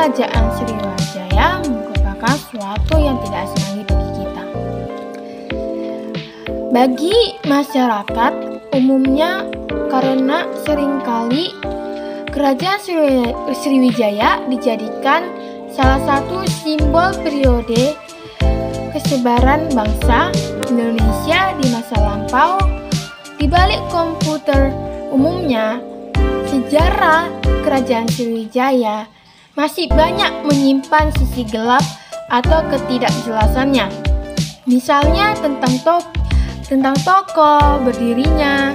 Kerajaan Sriwijaya merupakan suatu yang tidak asing lagi bagi kita. Bagi masyarakat umumnya, karena seringkali Kerajaan Sriwijaya dijadikan salah satu simbol periode kesebaran bangsa Indonesia di masa lampau. Di balik komputer umumnya, sejarah Kerajaan Sriwijaya masih banyak menyimpan sisi gelap atau ketidakjelasannya. Misalnya tentang tokoh berdirinya,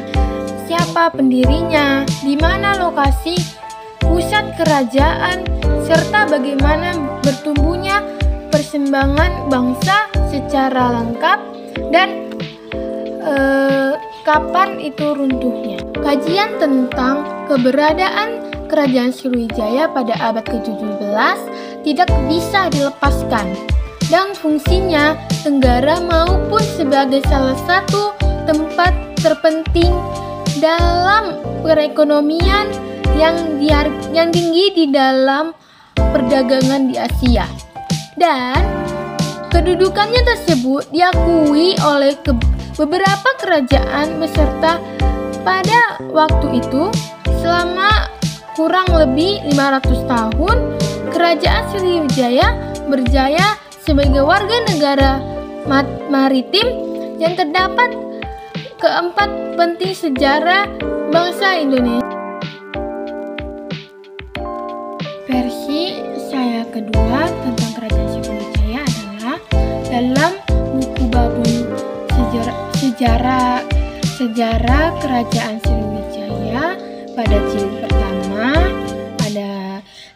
siapa pendirinya, di mana lokasi pusat kerajaan, serta bagaimana bertumbuhnya persembangan bangsa secara lengkap dan kapan itu runtuhnya. Kajian tentang keberadaan Kerajaan Sriwijaya pada abad ke-17 tidak bisa dilepaskan, dan fungsinya Tenggara maupun sebagai salah satu tempat terpenting dalam perekonomian yang tinggi di dalam perdagangan di Asia. Dan kedudukannya tersebut diakui oleh beberapa kerajaan beserta pada waktu itu. Selama kurang lebih 500 tahun, Kerajaan Sriwijaya berjaya sebagai warga negara maritim yang terdapat keempat penting sejarah bangsa Indonesia. Versi saya kedua tentang Kerajaan Sriwijaya adalah dalam buku Babon Sejarah Kerajaan Sriwijaya pada jilid pertama.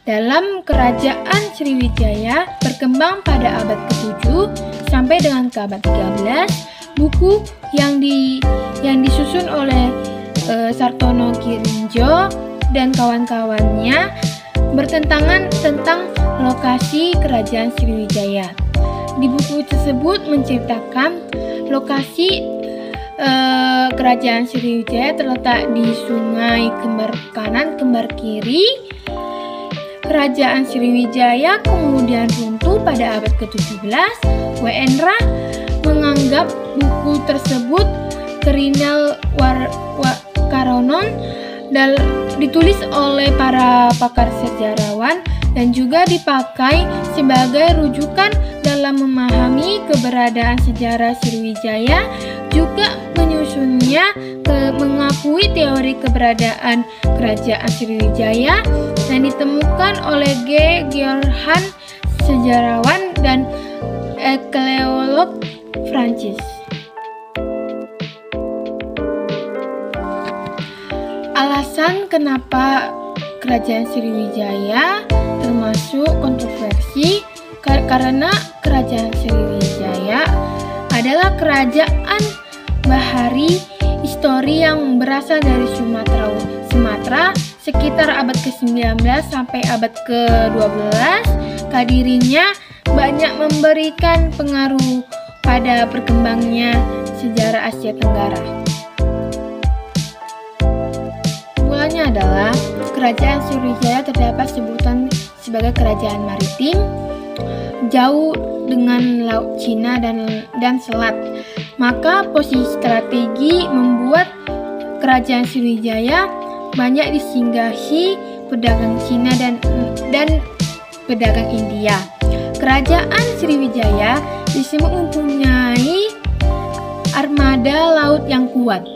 Dalam Kerajaan Sriwijaya berkembang pada abad ke-7 sampai dengan ke abad 13. Buku yang disusun oleh Sartono Girinjo dan kawan-kawannya bertentangan tentang lokasi Kerajaan Sriwijaya. Di buku tersebut menceritakan lokasi Kerajaan Sriwijaya terletak di Sungai Kembar Kanan Kembar Kiri. Kerajaan Sriwijaya kemudian runtuh pada abad ke-17. W. Endra menganggap buku tersebut Kerinal Karonon ditulis oleh para pakar sejarawan dan juga dipakai sebagai rujukan dalam memahami keberadaan sejarah Sriwijaya. Juga menyusunnya mengakui teori keberadaan Kerajaan Sriwijaya yang ditemukan oleh G. Georhan, sejarawan dan arkeolog Prancis. Alasan kenapa Kerajaan Sriwijaya termasuk kontroversi karena Kerajaan Sriwijaya adalah kerajaan bahari histori yang berasal dari Sumatera sekitar abad ke-19 sampai abad ke-12. Kehadirannya banyak memberikan pengaruh pada perkembangannya sejarah Asia Tenggara. Mulanya adalah Kerajaan Sriwijaya terdapat sebutan sebagai kerajaan maritim, jauh dengan Laut Cina dan Selat. Maka posisi strategi membuat Kerajaan Sriwijaya banyak disinggahi pedagang Cina dan pedagang India. Kerajaan Sriwijaya disebut mempunyai armada laut yang kuat.